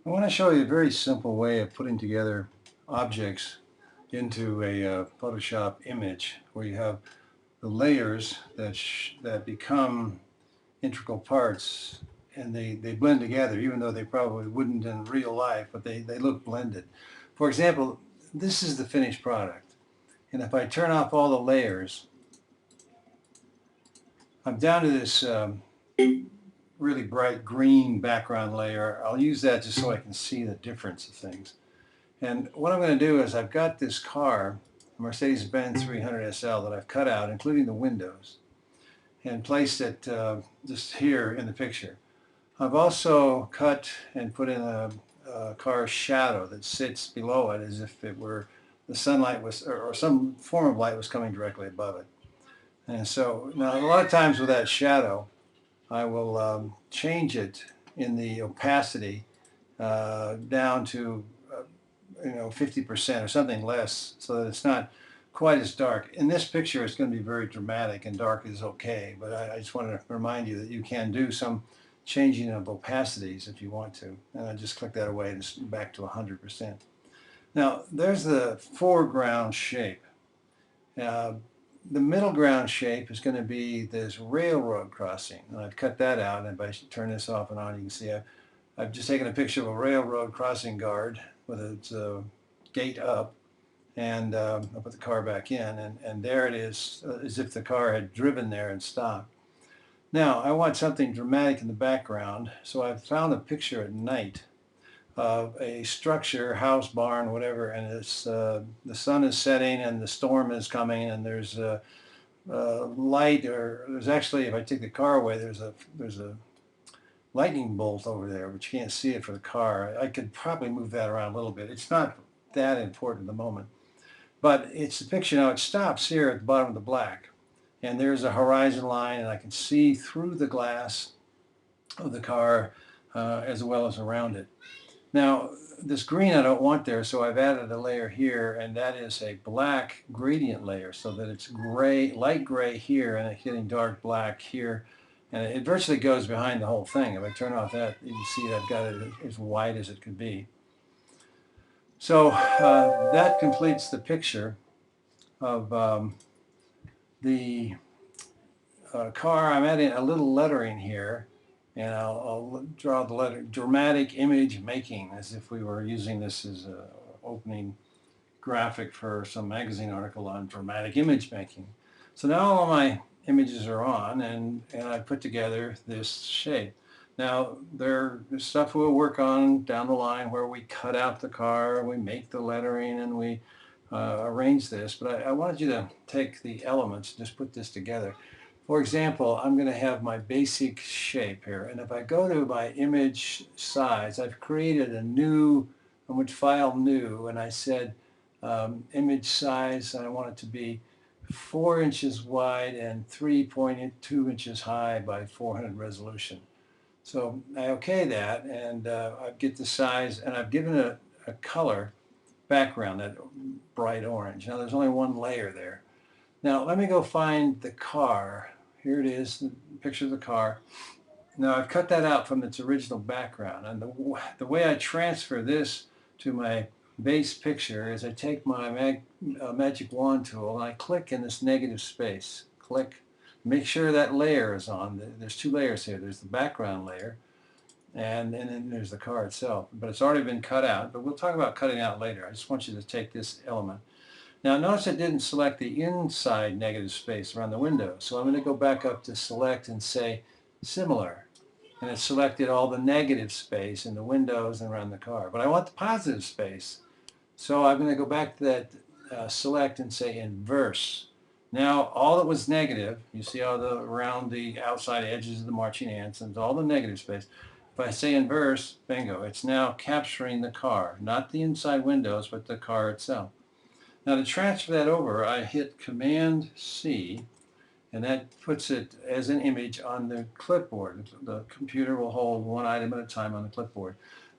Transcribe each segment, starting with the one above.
I want to show you a very simple way of putting together objects into a Photoshop image where you have the layers that become integral parts, and they blend together even though they probably wouldn't in real life, but they look blended. For example, this is the finished product, and if I turn off all the layers, I'm down to this really bright green background layer. I'll use that just so I can see the difference of things. And what I'm going to do is I've got this car, a Mercedes-Benz 300 SL, that I've cut out, including the windows, and placed it just here in the picture. I've also cut and put in a car's shadow that sits below it as if it were the sunlight was, or some form of light was coming directly above it. And so now a lot of times with that shadow, I will change it in the opacity down to 50% or something less, so that it's not quite as dark. In this picture, it's going to be very dramatic, and dark is okay, but I just want to remind you that you can do some changing of opacities if you want to. And I just click that away and it's back to 100%. Now, there's the foreground shape. Uh, the middle ground shape is going to be this railroad crossing, and I've cut that out, and if I turn this off and on, you can see I've just taken a picture of a railroad crossing guard with its gate up, and I put the car back in, and there it is, as if the car had driven there and stopped. Now, I want something dramatic in the background, so I've found a picture at night of a structure, house, barn, whatever, and it's, the sun is setting and the storm is coming, and there's a light, or there's actually, if I take the car away, there's a lightning bolt over there, but you can't see it for the car. I could probably move that around a little bit. It's not that important at the moment. But it's the picture now. It stops here at the bottom of the black. And there's a horizon line, and I can see through the glass of the car as well as around it. Now, this green I don't want there, so I've added a layer here, and that is a black gradient layer, so that it's gray, light gray here, and it's getting dark black here. And it virtually goes behind the whole thing. If I turn off that, you can see I've got it as wide as it could be. So that completes the picture of the car. I'm adding a little lettering here, and I'll draw the letter dramatic image making, as if we were using this as an opening graphic for some magazine article on dramatic image making. So now all of my images are on, and I put together this shape. Now there's stuff we'll work on down the line where we cut out the car, we make the lettering, and we arrange this, but I wanted you to take the elements, just put this together. For example, I'm going to have my basic shape here, and if I go to my image size, I've created a new, I went file new, and I said image size, and I want it to be 4 inches wide and 3.2 inches high by 400 resolution. So I okay that, and I get the size, and I've given it a color background, that bright orange. Now there's only one layer there. Now let me go find the car. Here it is, the picture of the car. Now I've cut that out from its original background, and the way I transfer this to my base picture is I take my magic wand tool and I click in this negative space. Click. Make sure that layer is on. There's two layers here. There's the background layer, and then there's the car itself. But it's already been cut out, but we'll talk about cutting out later. I just want you to take this element. Now notice I didn't select the inside negative space around the window, so I'm going to go back up to select and say similar. And it selected all the negative space in the windows and around the car. But I want the positive space. So I'm going to go back to that select and say inverse. Now all that was negative, you see all the around the outside edges of the marching ants, and all the negative space. If I say inverse, bingo, it's now capturing the car, not the inside windows, but the car itself. Now to transfer that over, I hit Command C, and that puts it as an image on the clipboard. The computer will hold one item at a time on the clipboard.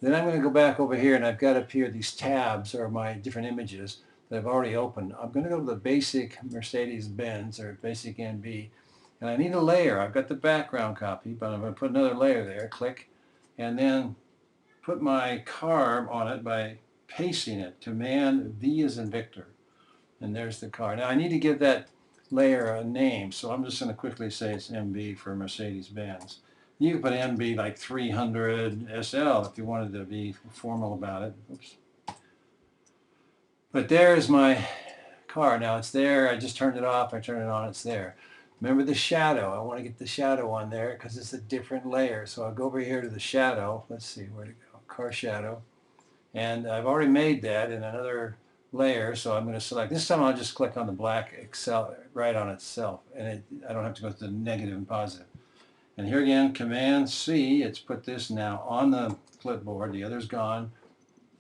Then I'm going to go back over here, and I've got up here these tabs are my different images that I've already opened. I'm going to go to the basic Mercedes-Benz, or basic NB, and I need a layer. I've got the background copy, but I'm going to put another layer there. Click, and then put my car on it by pasting it. Command V as in Victor. And there's the car. Now I need to give that layer a name, so I'm just going to quickly say it's MB for Mercedes-Benz. You can put MB like 300 SL if you wanted to be formal about it. Oops. But there's my car. Now it's there. I just turned it off. I turned it on. It's there. Remember the shadow. I want to get the shadow on there because it's a different layer. So I'll go over here to the shadow. Let's see where to go. Car shadow. And I've already made that in another layer. So I'm going to select. This time I'll just click on the black Excel right on itself. And I don't have to go to the negative and positive. And here again, Command C. It's put this now on the clipboard. The other's gone.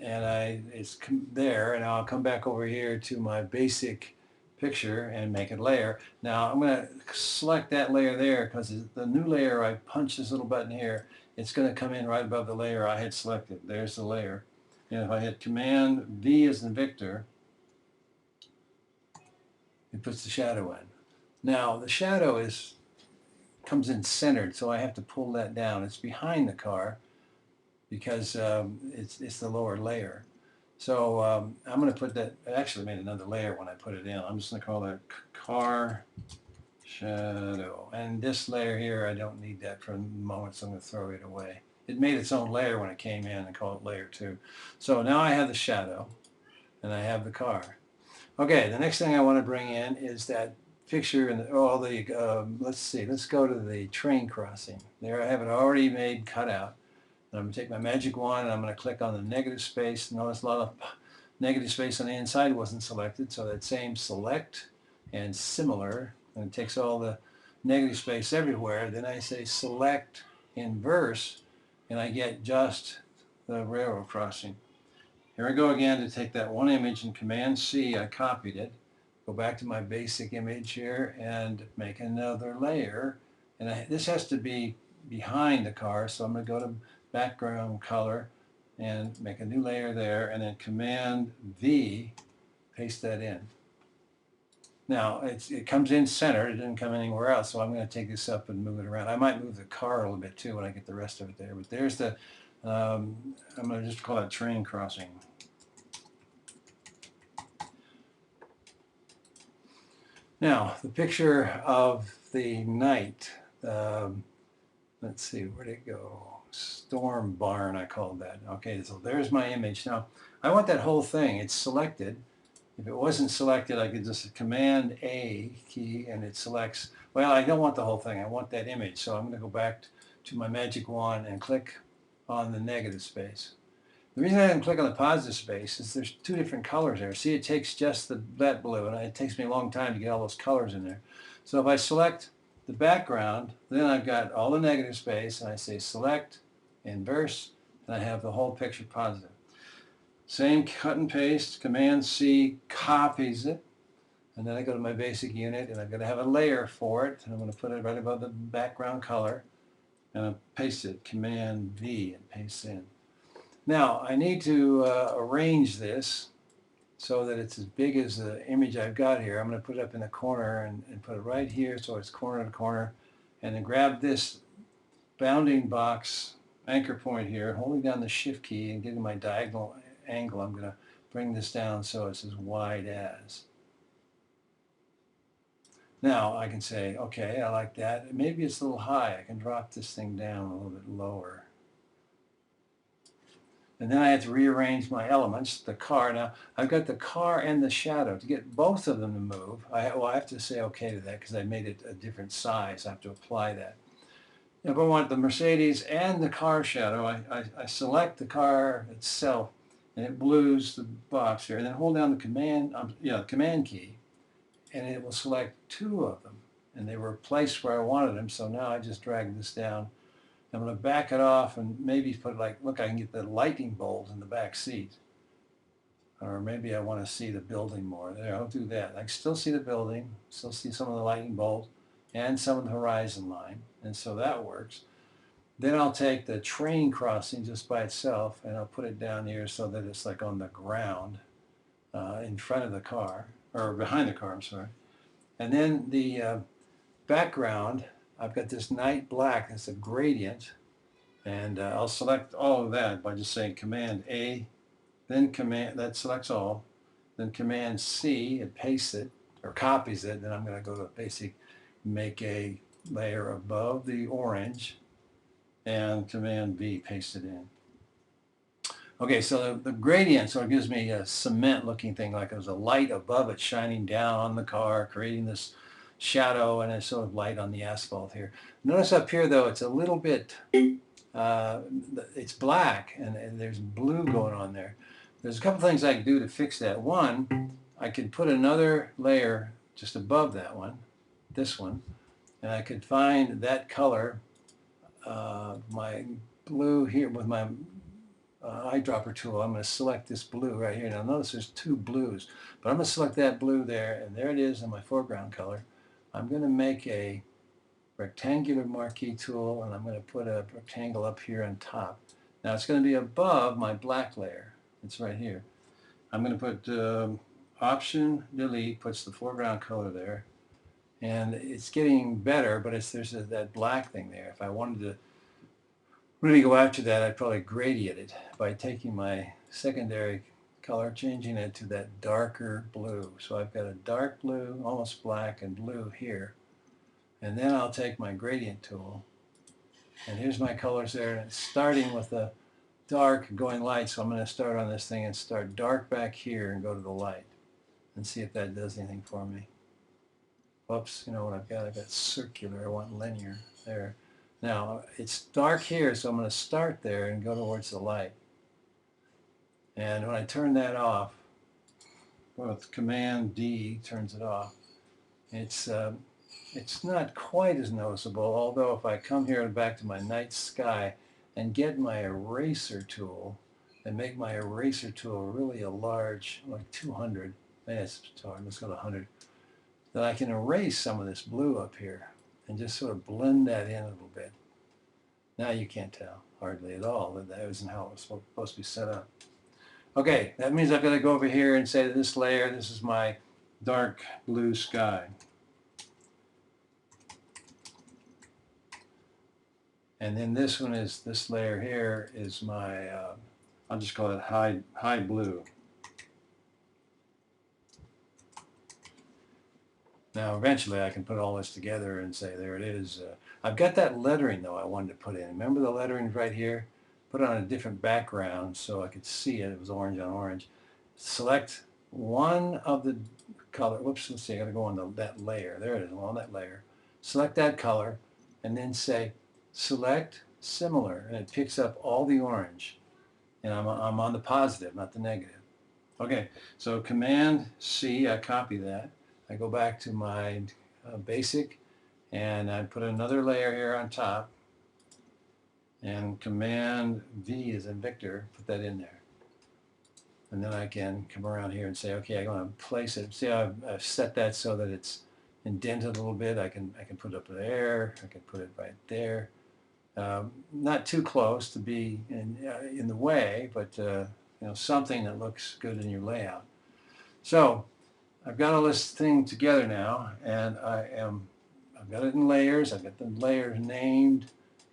And it's there, and I'll come back over here to my basic picture and make it layer. Now I'm going to select that layer there because the new layer, I punch this little button here, it's going to come in right above the layer I had selected. There's the layer. And if I hit Command V as in Victor, it puts the shadow in. Now the shadow comes in centered, so I have to pull that down. It's behind the car because it's the lower layer. So I'm going to put that, I actually made another layer when I put it in. I'm just going to call that car shadow. And this layer here, I don't need that for the moment, so I'm going to throw it away. It made its own layer when it came in and called it layer 2. So now I have the shadow and I have the car. Okay, the next thing I want to bring in is that picture and all the, let's see, let's go to the train crossing. There I have it already made, cut out. I'm going to take my magic wand and I'm going to click on the negative space. Notice a lot of negative space on the inside wasn't selected, so that same select and similar, and it takes all the negative space everywhere. Then I say select inverse, and I get just the railroad crossing. Here I go again to take that one image and Command C, I copied it, go back to my basic image here and make another layer. And this has to be behind the car, so I'm going to go to background color and make a new layer there, and then Command V, paste that in. Now it comes in centered, it didn't come anywhere else, so I'm going to take this up and move it around. I might move the car a little bit too when I get the rest of it there, but there's the, I'm going to just call it train crossing. Now the picture of the night, let's see, where'd it go? Storm barn, I called that. Okay, so there's my image. Now, I want that whole thing. It's selected. If it wasn't selected, I could just Command A key and it selects. Well, I don't want the whole thing. I want that image. So I'm going to go back to my magic wand and click on the negative space. The reason I didn't click on the positive space is there's two different colors there. See, it takes just that blue, and it takes me a long time to get all those colors in there. So if I select the background, then I've got all the negative space, and I say select, inverse, and I have the whole picture positive. Same cut and paste, Command C copies it, and then I go to my basic unit, and I'm going to have a layer for it, and I'm going to put it right above the background color, and I'll paste it, Command V, and paste in. Now I need to arrange this so that it's as big as the image I've got here. I'm going to put it up in the corner and put it right here so it's corner to corner, and then grab this bounding box anchor point here, holding down the shift key and getting my diagonal angle. I'm going to bring this down so it's as wide as. Now I can say, okay, I like that. Maybe it's a little high. I can drop this thing down a little bit lower. And then I have to rearrange my elements, the car. Now, I've got the car and the shadow. To get both of them to move, I have to say okay to that because I made it a different size. I have to apply that. If I want the Mercedes and the car shadow, I select the car itself, and it blues the box here. And then hold down the command key, and it will select two of them. And they were placed where I wanted them, so now I just drag this down. I'm going to back it off and maybe put like, look, I can get the lightning bolt in the back seat. Or maybe I want to see the building more. There, I'll do that. I can still see the building, still see some of the lightning bolt and some of the horizon line. And so that works. Then I'll take the train crossing just by itself and I'll put it down here so that it's like on the ground in front of the car, or behind the car, I'm sorry. And then the background, I've got this night black, that's a gradient, And I'll select all of that by just saying Command A, then Command, that selects all, then Command C, it pastes it, or copies it, then I'm going to go to Basic, make a layer above the orange, and Command V, paste it in. Okay, so the gradient sort of gives me a cement looking thing, like there's a light above it shining down on the car, creating this shadow and a sort of light on the asphalt here. Notice up here though, it's a little bit, it's black and there's blue going on there. There's a couple things I can do to fix that. One, I could put another layer just above that one, this one, and I could find that color, my blue here with my eyedropper tool. I'm going to select this blue right here. Now notice there's two blues, but I'm going to select that blue there, and there it is in my foreground color. I'm going to make a rectangular marquee tool, and I'm going to put a rectangle up here on top. Now it's going to be above my black layer. It's right here. I'm going to put Option Delete, puts the foreground color there, and it's getting better, but there's that black thing there. If I wanted to really go after that, I'd probably gradient it by taking my secondary color, changing it to that darker blue. So I've got a dark blue, almost black, and blue here. And then I'll take my gradient tool, and here's my colors there, and it's starting with the dark going light. So I'm going to start on this thing and start dark back here and go to the light and see if that does anything for me. Whoops, you know what I've got? I've got circular. I want linear there. Now it's dark here, so I'm going to start there and go towards the light. And when I turn that off, with Command D turns it off, it's not quite as noticeable, although if I come here and back to my night sky and get my eraser tool and make my eraser tool really a large, like 200, that's hard, let's go to 100, then I can erase some of this blue up here and just sort of blend that in a little bit. Now you can't tell hardly at all that isn't how it was supposed to be set up. Okay, that means I've got to go over here and say this layer, this is my dark blue sky. And then this one is, this layer here is my, I'll just call it high blue. Now eventually I can put all this together and say there it is. I've got that lettering though I wanted to put in. Remember the lettering right here? Put it on a different background so I could see it. It was orange on orange. Select one of the color. Whoops, let's see, I gotta go on that layer. There it is, on that layer. Select that color and then say select similar, and it picks up all the orange. And I'm on the positive, not the negative. Okay, so Command C, I copy that. I go back to my basic, and I put another layer here on top, and Command V as in Victor, put that in there. And then I can come around here and say, okay, I'm going to place it. See how I've set that so that it's indented a little bit. I can put it up there. I can put it right there. Not too close to be in the way, but you know, something that looks good in your layout. So I've got all this thing together now, and I've got it in layers. I've got the layers named,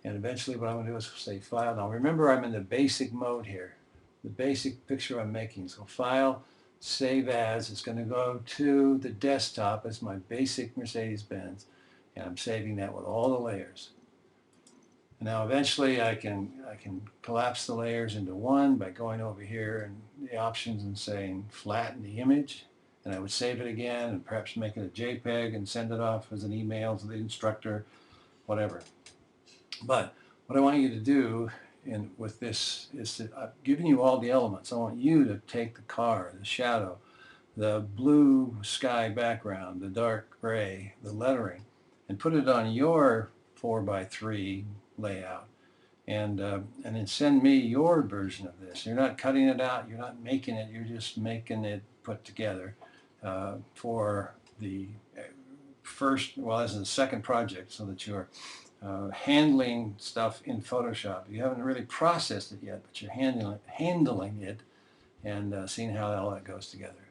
and eventually what I'm going to do is say File. Now remember, I'm in the basic mode here, the basic picture I'm making. So File, Save As. It's going to go to the desktop as my basic Mercedes-Benz, and I'm saving that with all the layers. Now eventually I can collapse the layers into one by going over here in the options and saying flatten the image, and I would save it again and perhaps make it a JPEG and send it off as an email to the instructor, whatever. But what I want you to do with this is that I've given you all the elements. I want you to take the car, the shadow, the blue sky background, the dark gray, the lettering, and put it on your 4x3 layout, and then send me your version of this. You're not cutting it out, you're not making it, you're just making it put together for the first, well, as a second project, so that you're handling stuff in Photoshop. You haven't really processed it yet, but you're handling it and seeing how all that goes together.